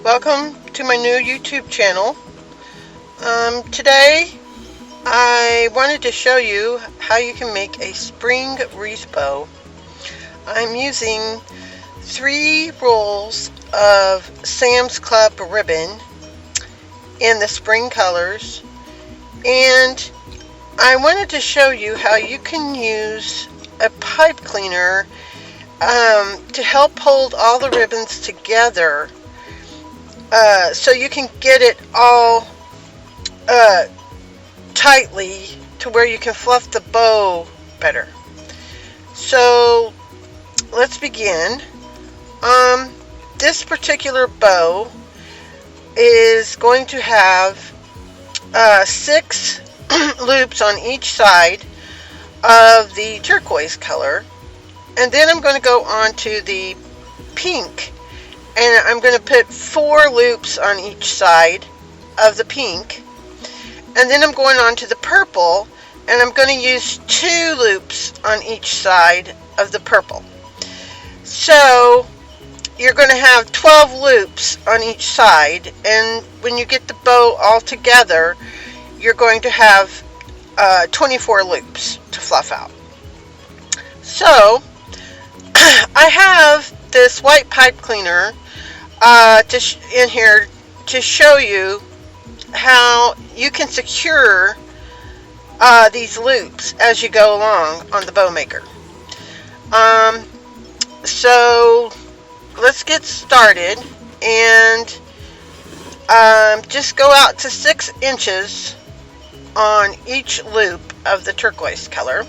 Welcome to my new YouTube channel. Today I wanted to show you how you can make a spring wreath bow. I'm using 3 rolls of Sam's Club ribbon in the spring colors, and I wanted to show you how you can use a pipe cleaner to help hold all the ribbons together so you can get it all tightly to where you can fluff the bow better. So let's begin. This particular bow is going to have 6 loops on each side of the turquoise color, and then I'm going to go on to the pink, and I'm going to put 4 loops on each side of the pink, and then I'm going on to the purple, and I'm going to use 2 loops on each side of the purple. So you're going to have 12 loops on each side, and when you get the bow all together, you're going to have 24 loops to fluff out. So I have this white pipe cleaner in here to show you how you can secure these loops as you go along on the bow maker. So let's get started, and just go out to 6 inches on each loop of the turquoise color,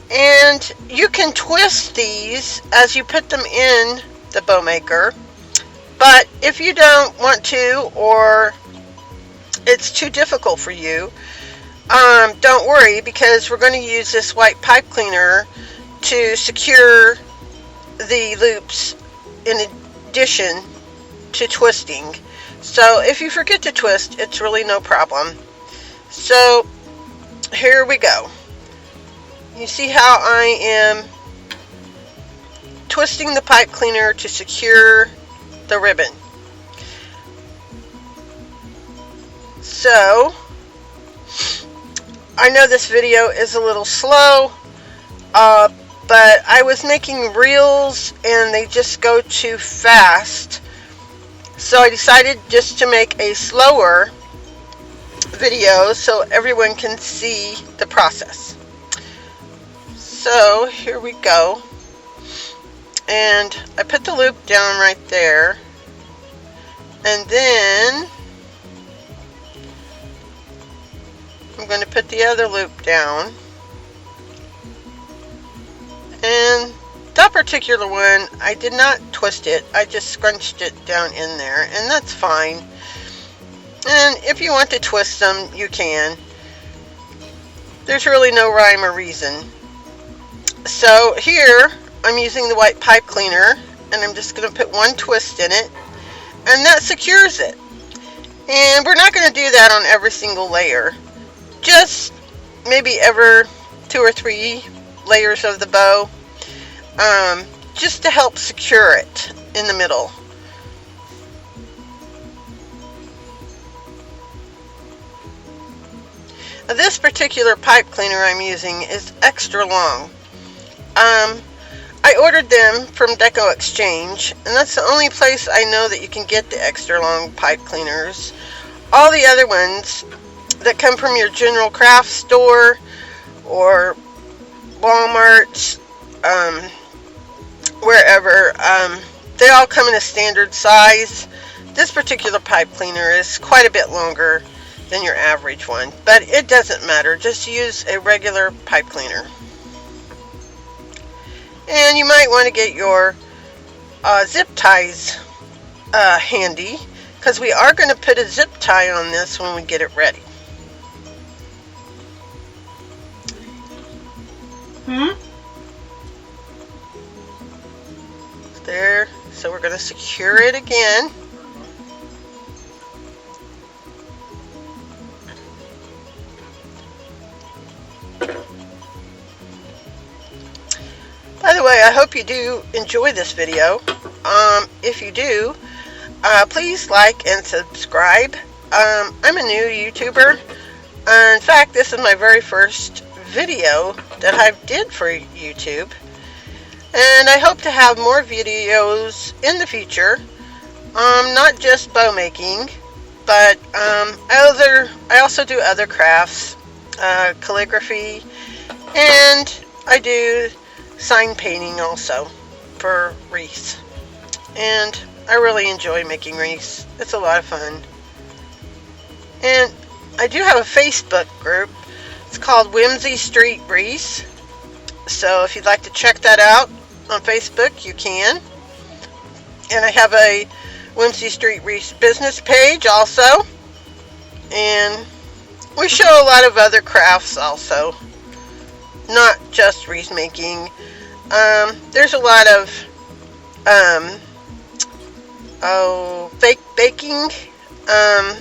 and you can twist these as you put them in the bow maker. But if you don't want to, or it's too difficult for you, don't worry, because we're going to use this white pipe cleaner to secure the loops in addition to twisting. So if you forget to twist, it's really no problem. So here we go. You see how I am twisting the pipe cleaner to secure the ribbon. So I know this video is a little slow, but I was making reels and they just go too fast, so I decided just to make a slower video so everyone can see the process. So here we go, and I put the loop down right there, and then I'm going to put the other loop down, and that particular one I did not twist it, I just scrunched it down in there, and that's fine. And if you want to twist them, you can. There's really no rhyme or reason. So here I'm using the white pipe cleaner, and I'm just going to put 1 twist in it, and that secures it. And we're not going to do that on every single layer, just maybe every 2 or 3 layers of the bow, just to help secure it in the middle. Now, this particular pipe cleaner I'm using is extra long. I ordered them from Deco Exchange, and that's the only place I know that you can get the extra long pipe cleaners. All the other ones that come from your general craft store or Walmart, wherever, they all come in a standard size. This particular pipe cleaner is quite a bit longer than your average one, but it doesn't matter. Just use a regular pipe cleaner. And you might want to get your zip ties handy, because we are going to put a zip tie on this when we get it ready. There, so we're going to secure it again. By the way, I hope you do enjoy this video. If you do, Please like and subscribe. I'm a new YouTuber. In fact, this is my very first video that I did for YouTube. And I hope to have more videos in the future. Not just bow making, but I also do other crafts, calligraphy, and I do sign painting also for wreaths. And I really enjoy making wreaths. It's a lot of fun. And I do have a Facebook group. It's called Whimsy Street Wreaths. So if you'd like to check that out on Facebook, you can. And I have a Whimsy Street Wreaths business page also. And we show a lot of other crafts also. Not just wreath making. There's a lot of fake baking. A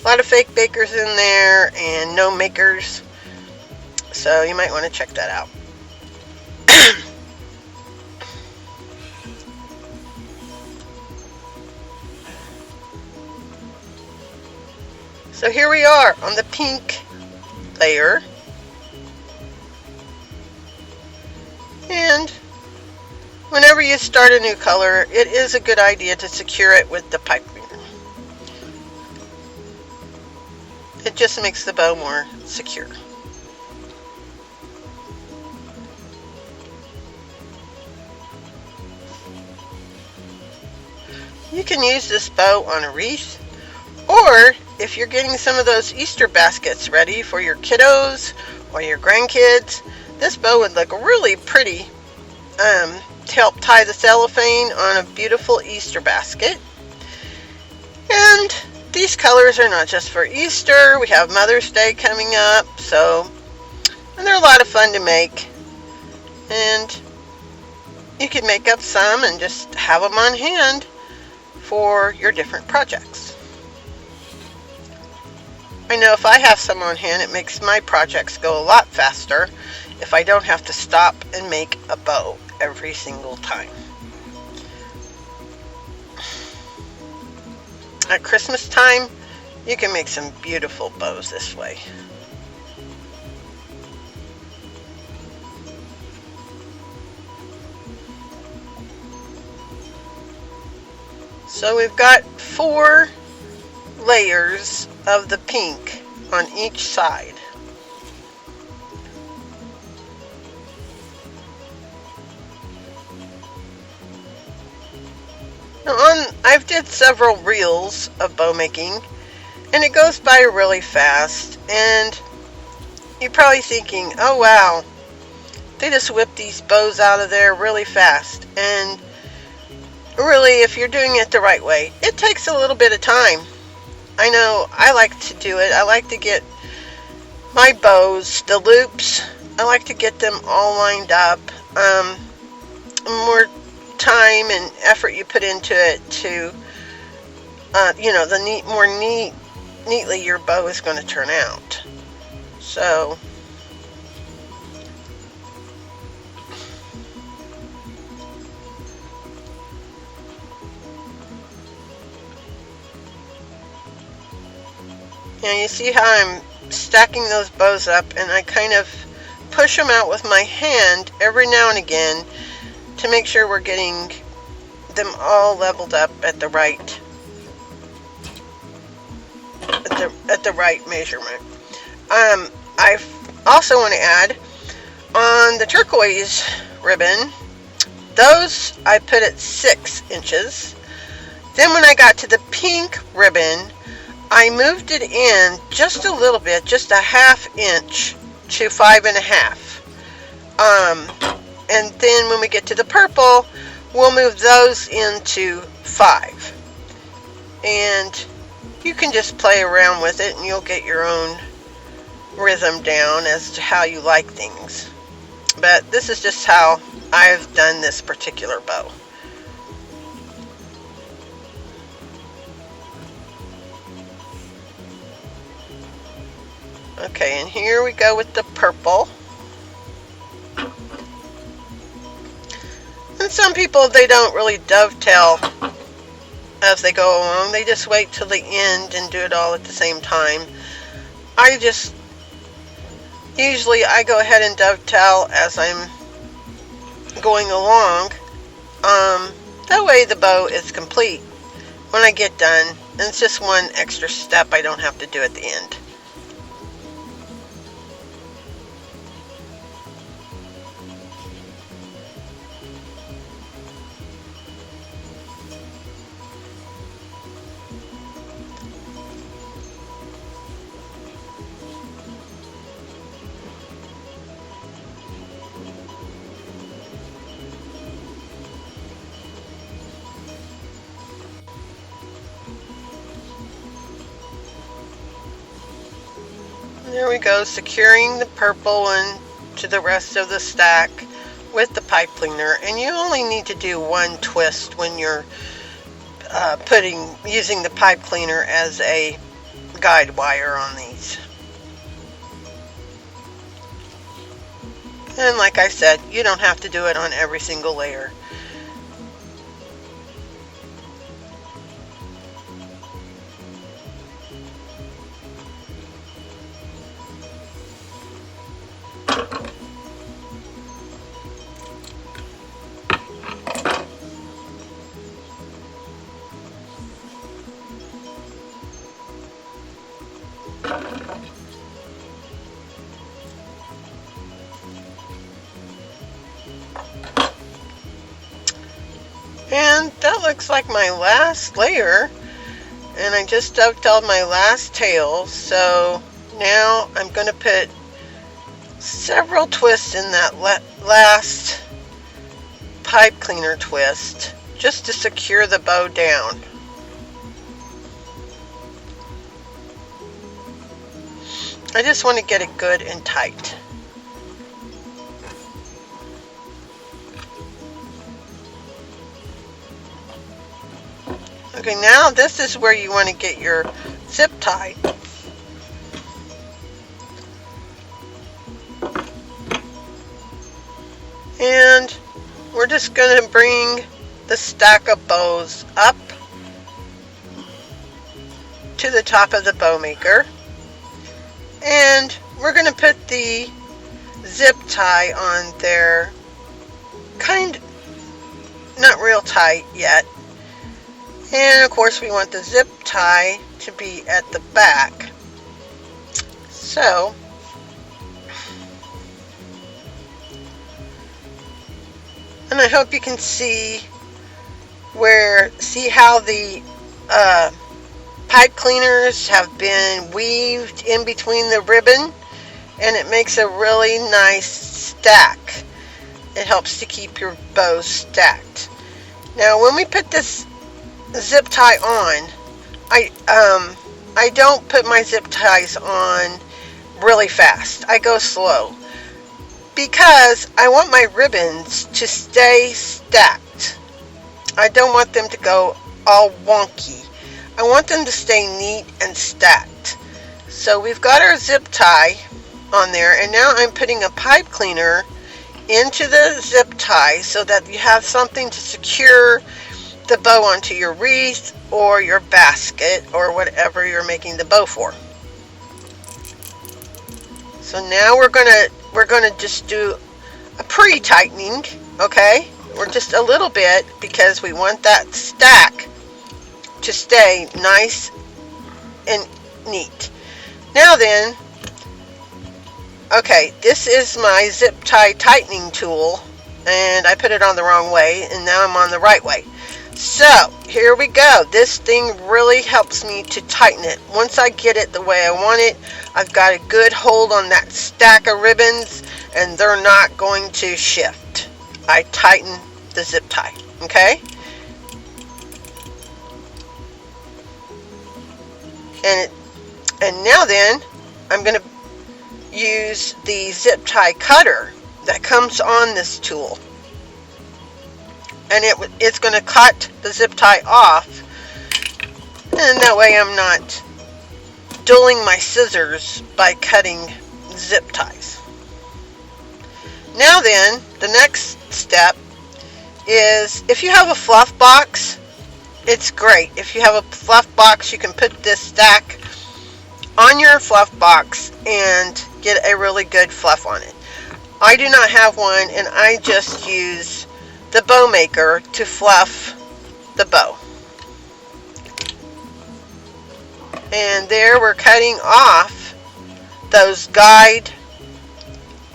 lot of fake bakers in there and no makers. So you might want to check that out. So here we are on the pink layer. And whenever you start a new color, it is a good idea to secure it with the pipe cleaner. It just makes the bow more secure. You can use this bow on a wreath, or if you're getting some of those Easter baskets ready for your kiddos or your grandkids, this bow would look really pretty to help tie the cellophane on a beautiful Easter basket. And these colors are not just for Easter. We have Mother's Day coming up, and they're a lot of fun to make. And you can make up some and just have them on hand for your different projects. I know if I have some on hand, it makes my projects go a lot faster if I don't have to stop and make a bow every single time. At Christmas time, you can make some beautiful bows this way. So we've got 4 layers of the pink on each side. Now I've did several reels of bow making, and it goes by really fast, and you're probably thinking, oh wow, they just whip these bows out of there really fast. And really, if you're doing it the right way, it takes a little bit of time. I know I like to do it. I like to get my bows, the loops, I like to get them all lined up. More time and effort you put into it to, the more neatly your bow is going to turn out. So, now you see how I'm stacking those bows up, and I kind of push them out with my hand every now and again to make sure we're getting them all leveled up at the right measurement. I also want to add on the turquoise ribbon, those I put at 6 inches. Then when I got to the pink ribbon, I moved it in just a little bit, just a ½ inch to 5.5. And then when we get to the purple, we'll move those into 5. And you can just play around with it and you'll get your own rhythm down as to how you like things. But this is just how I've done this particular bow. Okay, and here we go with the purple. And some people, they don't really dovetail as they go along. They just wait till the end and do it all at the same time. Usually I go ahead and dovetail as I'm going along. That way the bow is complete when I get done, and it's just one extra step I don't have to do at the end. There we go, securing the purple one to the rest of the stack with the pipe cleaner. And you only need to do one twist when you're using the pipe cleaner as a guide wire on these. And like I said, you don't have to do it on every single layer. And that looks like my last layer, and I just dovetailed my last tail. So now I'm going to put several twists in that last pipe cleaner twist just to secure the bow down. I just want to get it good and tight. Okay, now this is where you want to get your zip tie. And we're just going to bring the stack of bows up to the top of the bow maker. And we're going to put the zip tie on there, not real tight yet. And of course we want the zip tie to be at the back. So and I hope you can see how the pipe cleaners have been weaved in between the ribbon, and it makes a really nice stack. It helps to keep your bows stacked. Now when we put this zip tie on, I don't put my zip ties on really fast. I go slow because I want my ribbons to stay stacked. I don't want them to go all wonky. I want them to stay neat and stacked. So we've got our zip tie on there, and now I'm putting a pipe cleaner into the zip tie so that you have something to secure the bow onto your wreath or your basket or whatever you're making the bow for. So now we're gonna just do a pre-tightening, okay? Or just a little bit, because we want that stack to stay nice and neat. Now then, okay, this is my zip tie tightening tool, and I put it on the wrong way, and now I'm on the right way. So here we go. This thing really helps me to tighten it. Once I get it the way I want it, I've got a good hold on that stack of ribbons, and they're not going to shift. I tighten the zip tie, okay? And now then, I'm going to use the zip tie cutter that comes on this tool. And it's going to cut the zip tie off, and that way I'm not dulling my scissors by cutting zip ties. Now then, the next step is, if you have a fluff box, it's great. If you have a fluff box, you can put this stack on your fluff box and get a really good fluff on it. I do not have one, and I just use the bow maker to fluff the bow. And there we're cutting off those guide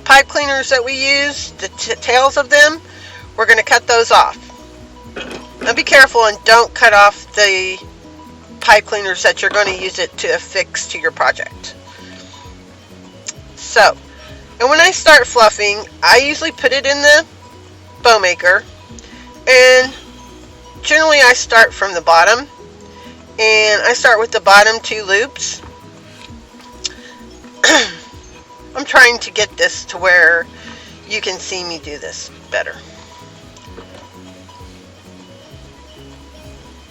pipe cleaners that we use, the tails of them. We're going to cut those off. Now be careful and don't cut off the pipe cleaners that you're going to use it to affix to your project. So, and when I start fluffing, I usually put it in the bow maker, and generally I start from the bottom, and I start with the bottom 2 loops. I'm trying to get this to where you can see me do this better.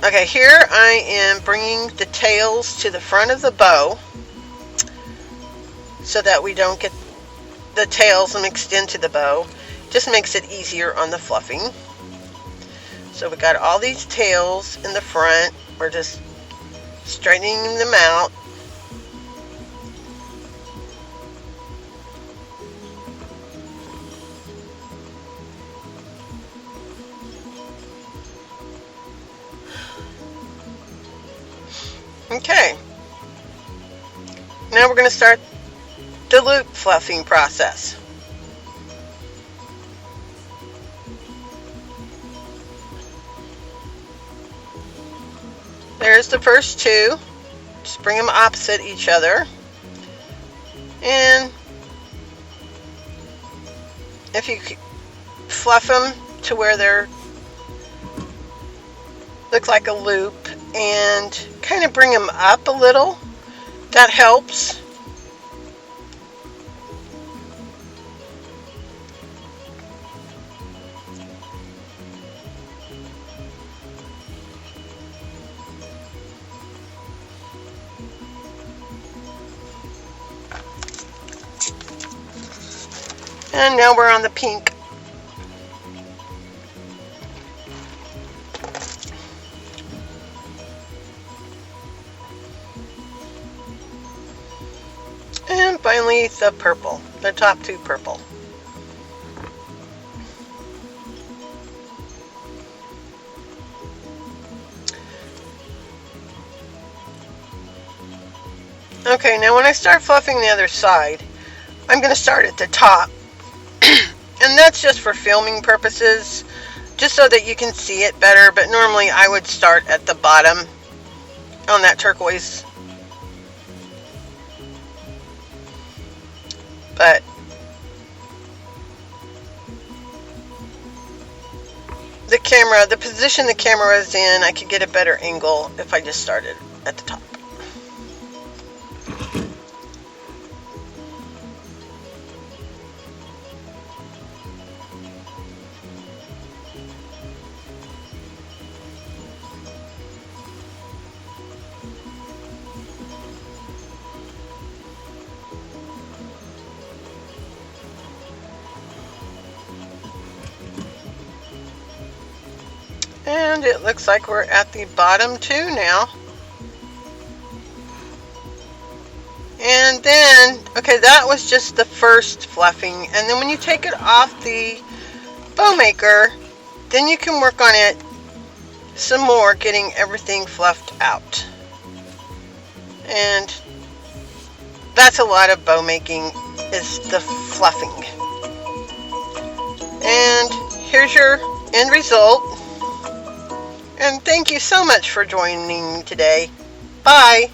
Okay, here I am bringing the tails to the front of the bow so that we don't get the tails mixed into the bow. Just makes it easier on the fluffing. So we got all these tails in the front. We're just straightening them out. Okay, now we're going to start the loop fluffing process. There's the first 2. Just bring them opposite each other. And if you fluff them to where they're look like a loop and kind of bring them up a little, that helps. And now we're on the pink. And finally the purple, the top 2 purple. Okay, now when I start fluffing the other side, I'm going to start at the top. And that's just for filming purposes, just so that you can see it better, but normally I would start at the bottom on that turquoise. But the camera, the position the camera is in, I could get a better angle if I just started at the top. And it looks like we're at the bottom 2 now. And then, okay, that was just the first fluffing. And then when you take it off the bow maker, then you can work on it some more, getting everything fluffed out. And that's a lot of bow making, is the fluffing. And here's your end result. And thank you so much for joining me today. Bye.